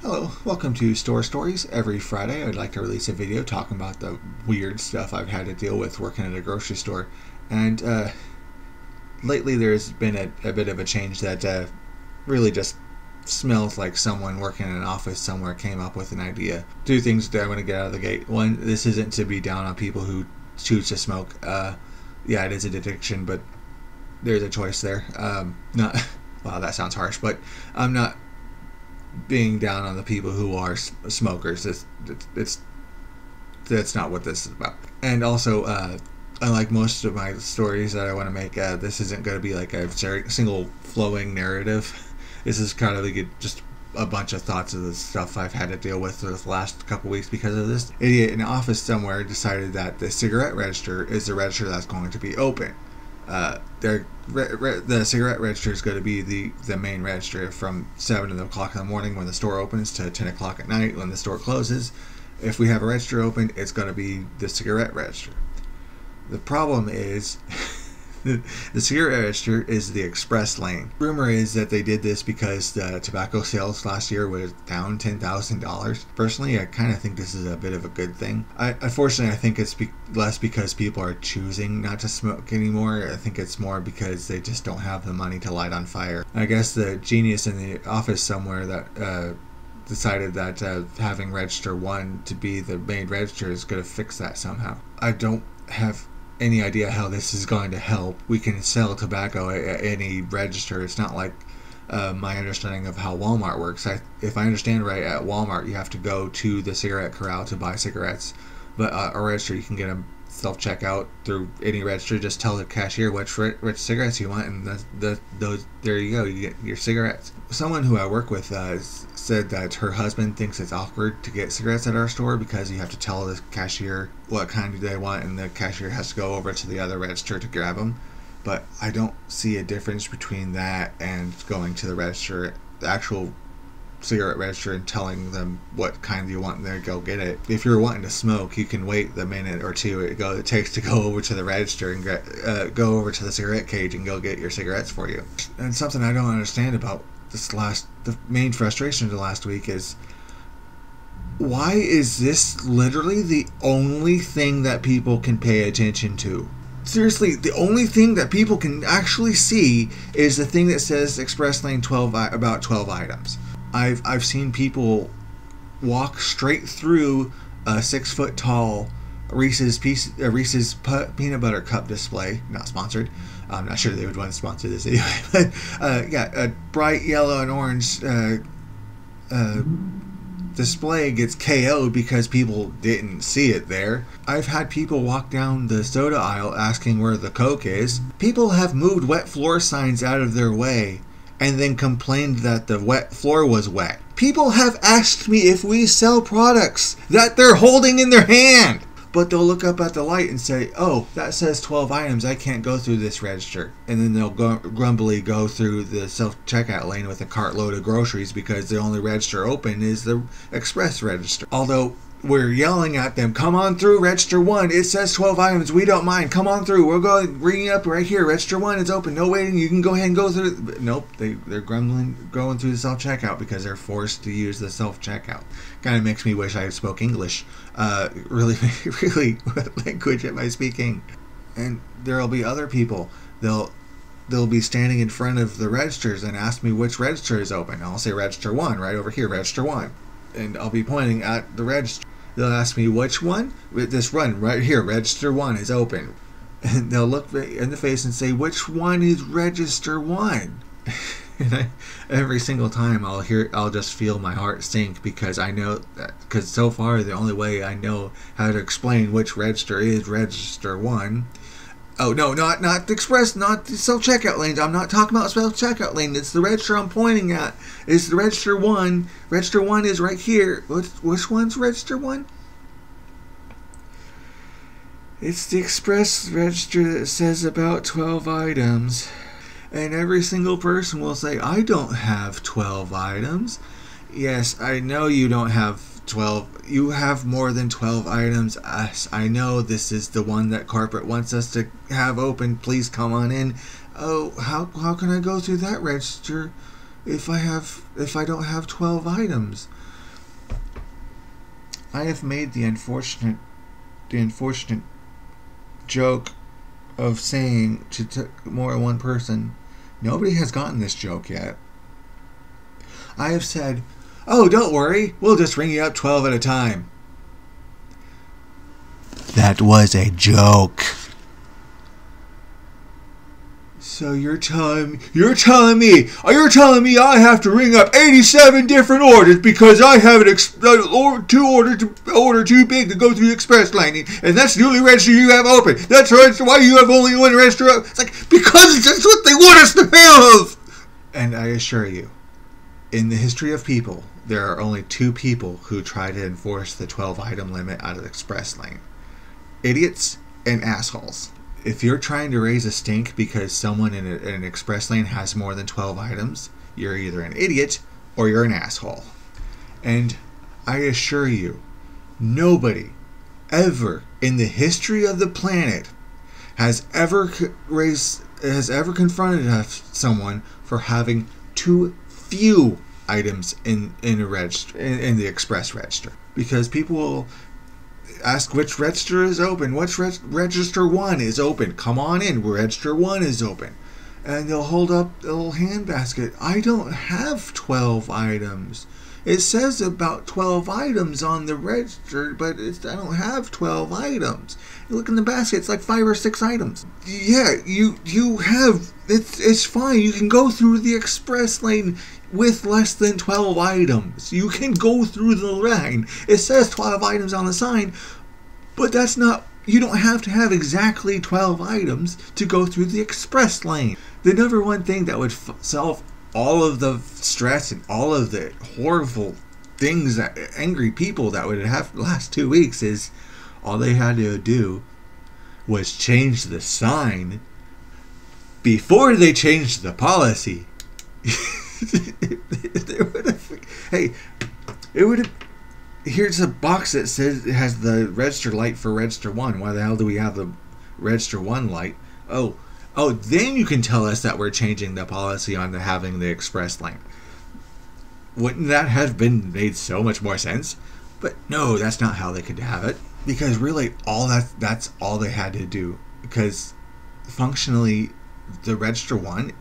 Hello, welcome to Store Stories. Every Friday I'd like to release a video talking about the weird stuff I've had to deal with working at a grocery store. And lately there's been a bit of a change that really just smells like someone working in an office somewhere came up with an idea. Two things that I want to get out of the gate. One, this isn't to be down on people who choose to smoke. Yeah, it is an addiction, but there's a choice there. Not, wow, that sounds harsh, but I'm not being down on the people who are smokers. That's not what this is about. And also, unlike most of my stories that I want to make, this isn't going to be like a single flowing narrative. This is kind of like just a bunch of thoughts of the stuff I've had to deal with for the last couple weeks because of this idiot in an office somewhere decided that the cigarette register is the register that's going to be open. The cigarette register is going to be the main register from 7 o'clock in the morning when the store opens to 10 o'clock at night when the store closes. If we have a register open, it's going to be the cigarette register. The problem is the cigarette register is the express lane. Rumor is that they did this because the tobacco sales last year was down $10,000. Personally, I kind of think this is a bit of a good thing. Unfortunately, I think it's less because people are choosing not to smoke anymore. I think it's more because they just don't have the money to light on fire. I guess the genius in the office somewhere that decided that having register 1 to be the main register is going to fix that somehow. I don't have any idea how this is going to help. We can sell tobacco at any register. It's not like my understanding of how Walmart works. If I understand right, at Walmart you have to go to the cigarette corral to buy cigarettes, but a register you can get them self-checkout through any register. Just tell the cashier which cigarettes you want, and those there you go, you get your cigarettes. Someone who I work with said that her husband thinks it's awkward to get cigarettes at our store because you have to tell the cashier what kind they want, and the cashier has to go over to the other register to grab them. But I don't see a difference between that and going to the register, the actual cigarette register, and telling them what kind you want and they go get it. If you're wanting to smoke, you can wait the minute or two it takes to go over to the register and go over to the cigarette cage and go get your cigarettes for you. And something I don't understand about the main frustration of the last week is, why is this literally the only thing that people can pay attention to? Seriously, the only thing that people can actually see is the thing that says Express Lane 12 about 12 items. I've seen people walk straight through a 6-foot tall Reese's peanut butter cup display. Not sponsored. I'm not sure they would want to sponsor this anyway. But yeah, a bright yellow and orange display gets KO'd because people didn't see it there. I've had people walk down the soda aisle asking where the Coke is. People have moved wet floor signs out of their way and then complained that the wet floor was wet. People have asked me if we sell products that they're holding in their hand. But they'll look up at the light and say, oh, that says 12 items, I can't go through this register. And then they'll grumbly go through the self-checkout lane with a cartload of groceries because the only register open is the express register. Although we're yelling at them, come on through register 1, it says 12 items, we don't mind, come on through, we'll go ring you up right here, register 1 is open, no waiting, you can go ahead and go through. But nope, they're grumbling going through the self-checkout because they're forced to use the self-checkout. Kind of makes me wish I spoke English. Really, what language am I speaking? And there'll be other people, they'll be standing in front of the registers and ask me which register is open. I'll say register 1, right over here, register 1. And I'll be pointing at the register. They'll ask me which one? This one right here, register 1 is open. And they'll look in the face and say, which one is register 1? And every single time I'll just feel my heart sink because I know that, because so far the only way I know how to explain which register is register 1. Oh no, not the express, not the self-checkout lanes. I'm not talking about self-checkout lane. It's the register I'm pointing at. It's the register 1. Register 1 is right here. Which one's register 1? It's the express register that says about 12 items. And every single person will say, I don't have 12 items. Yes, I know you don't have 12. You have more than 12 items. I know this is the one that corporate wants us to have open. Please come on in. Oh, how can I go through that register if I don't have 12 items? I have made the unfortunate joke of saying to more than one person, nobody has gotten this joke yet. I have said, oh, don't worry, we'll just ring you up 12 at a time. That was a joke. So you're telling me I have to ring up 87 different orders because I have order too big to go through the express lane, and that's the only register you have open. That's why you have only one register open. It's like, because that's what they want us to have. And I assure you, in the history of people, there are only two people who try to enforce the 12-item limit out of the express lane. Idiots and assholes. If you're trying to raise a stink because someone in an express lane has more than 12 items, you're either an idiot or you're an asshole. And I assure you, nobody ever in the history of the planet has ever confronted someone for having too few items in the express register. Because people will ask which register is open, which register 1 is open, come on in, register 1 is open. And they'll hold up a little hand basket. I don't have 12 items. It says about 12 items on the register, but I don't have 12 items. You look in the basket, it's like 5 or 6 items. Yeah, you have, it's fine. You can go through the express lane with less than 12 items. You can go through the line. It says 12 items on the sign, but that's not, you don't have to have exactly 12 items to go through the express lane. The number one thing that would solve all of the stress and all of the horrible things that angry people that would have last 2 weeks is all they had to do was change the sign before they changed the policy. Here's a box that says it has the register light for register 1. Why the hell do we have the register 1 light? Oh, then you can tell us that we're changing the policy on having the express lane. Wouldn't that have been made so much more sense? But no, that's not how they could have it. Because really, that's all they had to do. Because functionally, the register 1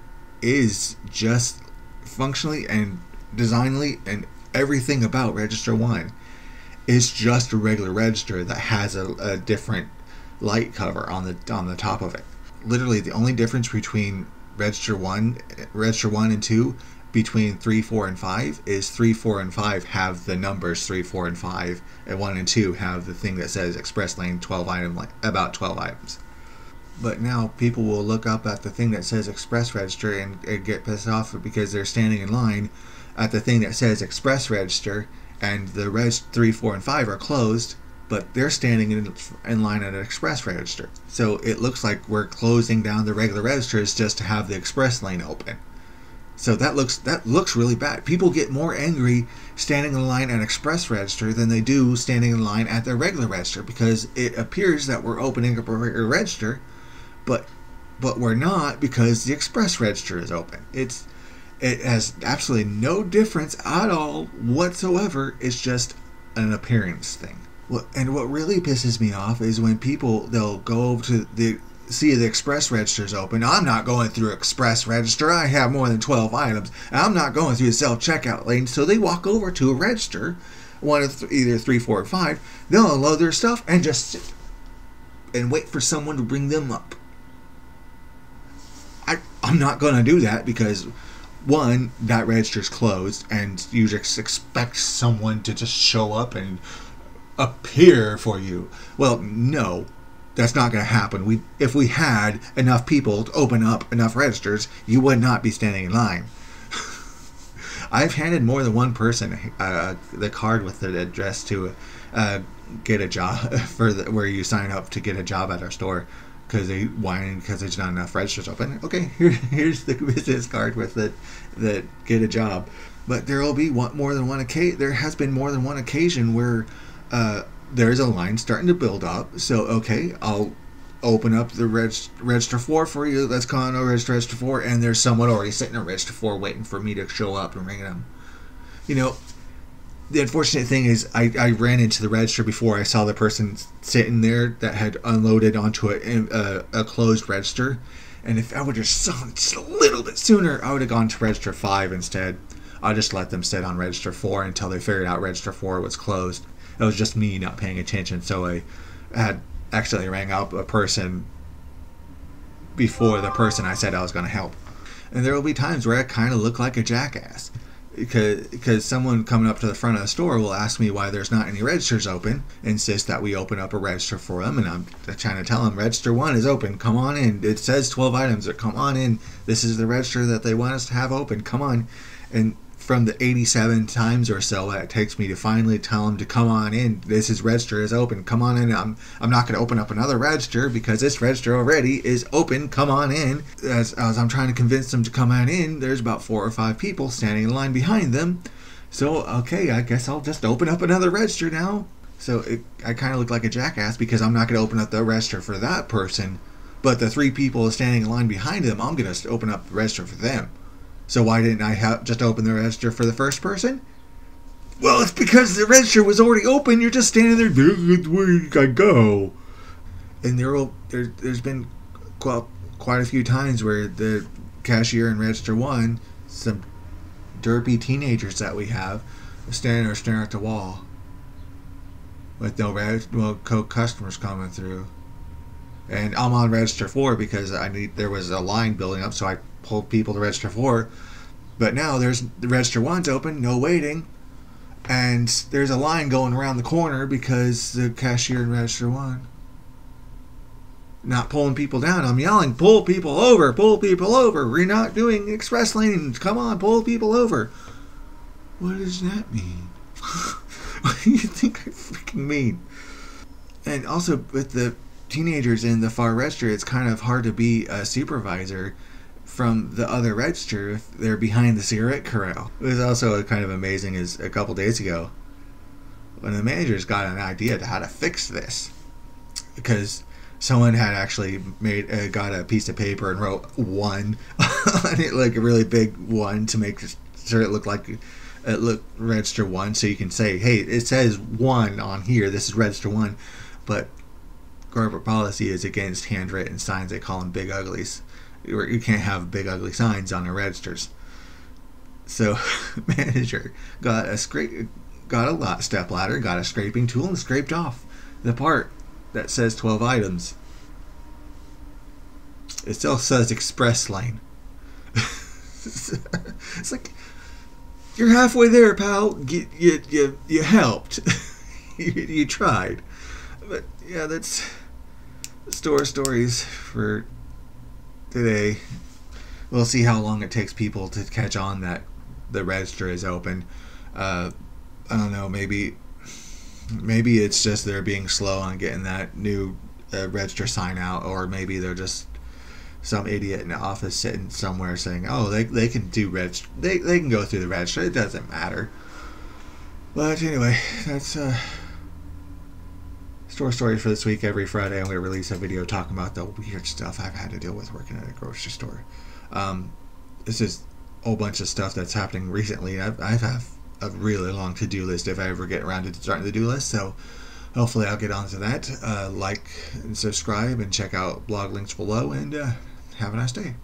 is just functionally and designly and everything about register 1 is just a regular register that has a different light cover on the top of it. Literally, the only difference between register 1 and 2 between 3, 4, and 5 is 3, 4, and 5 have the numbers 3, 4, and 5, and 1 and 2 have the thing that says express lane 12 item, about 12 items. But now people will look up at the thing that says express register and get pissed off because they're standing in line at the thing that says express register, and the 3, 4, and 5 are closed, but they're standing in line at an express register. So it looks like we're closing down the regular registers just to have the express lane open. So that looks really bad. People get more angry standing in line at express register than they do standing in line at their regular register, because it appears that we're opening up a regular register, but we're not, because the express register is open. It has absolutely no difference at all whatsoever. It's just an appearance thing. And what really pisses me off is when they'll go over to see the express registers open. I'm not going through express register. I have more than 12 items. I'm not going through the self-checkout lane. So they walk over to a register, one of either 3, 4, or 5. They'll unload their stuff and just sit and wait for someone to bring them up. I'm not going to do that because, one, that register's closed, and you just expect someone to just show up and appear for you. Well, no, that's not going to happen. If we had enough people to open up enough registers, you would not be standing in line. I've handed more than one person the card with the address to get a job where you sign up to get a job at our store, because there's not enough registers open. Okay, here's the business card with the get a job. But there will be more than one occasion. There has been more than one occasion where there's a line starting to build up. So okay, I'll open up the register 4 for you. Let's call it register 4, and there's someone already sitting at register 4 waiting for me to show up and ring them. The unfortunate thing is I ran into the register before I saw the person sitting there that had unloaded onto a closed register. And if I would have saw it just a little bit sooner, I would have gone to register 5 instead. I just let them sit on register 4 until they figured out register 4 was closed. It was just me not paying attention, so I had accidentally rang up a person before the person I said I was going to help. And there will be times where I kind of look like a jackass. Because someone coming up to the front of the store will ask me why there's not any registers open, insist that we open up a register for them, and I'm trying to tell them register 1 is open, come on in. It says 12 items, or come on in. This is the register that they want us to have open, come on. And from the 87 times or so that it takes me to finally tell them to come on in, this is register is open, come on in. I'm not going to open up another register because this register already is open, come on in. As I'm trying to convince them to come on in, there's about 4 or 5 people standing in line behind them. So, okay, I guess I'll just open up another register now. So I kind of look like a jackass because I'm not going to open up the register for that person, but the 3 people standing in line behind them, I'm going to open up the register for them. So why didn't I just open the register for the first person? Well, it's because the register was already open. You're just standing there. Where you gotta go? And there's been quite a few times where the cashier in register 1, some derpy teenagers that we have, are standing there staring at the wall with no customers coming through. And I'm on register 4 because there was a line building up, so I pulled people to register 4. But now the register 1's open, no waiting, and there's a line going around the corner because the cashier in register 1 not pulling people down. I'm yelling, pull people over, pull people over. We're not doing express lanes. Come on, pull people over. What does that mean? What do you think I freaking mean? And also with the teenagers in the far register, it's kind of hard to be a supervisor from the other register if they're behind the cigarette corral. It was also kind of amazing is a couple days ago when the managers got an idea to how to fix this, because someone had actually got a piece of paper and wrote 1 on it, like a really big 1, to make sure it looked like it looked register 1, so you can say, hey, it says 1 on here, this is register 1. But corporate policy is against handwritten signs. They call them big uglies. You can't have big ugly signs on the registers. So manager got a step ladder, got a scraping tool, and scraped off the part that says 12 items. It still says express lane. It's like, you're halfway there, pal. You helped. you tried. But yeah, that's store stories for today. We'll see how long it takes people to catch on that the register is open. I don't know, maybe it's just they're being slow on getting that new register sign out, or maybe they're just some idiot in the office sitting somewhere saying, oh, they can do register, they can go through the register, it doesn't matter. But anyway, that's store stories for this week. Every Friday I'm going to release a video talking about the weird stuff I've had to deal with working at a grocery store. This is a whole bunch of stuff that's happening recently. I have a really long to-do list if I ever get around to starting the to-do list, so hopefully I'll get onto that. Like and subscribe and check out blog links below, and have a nice day.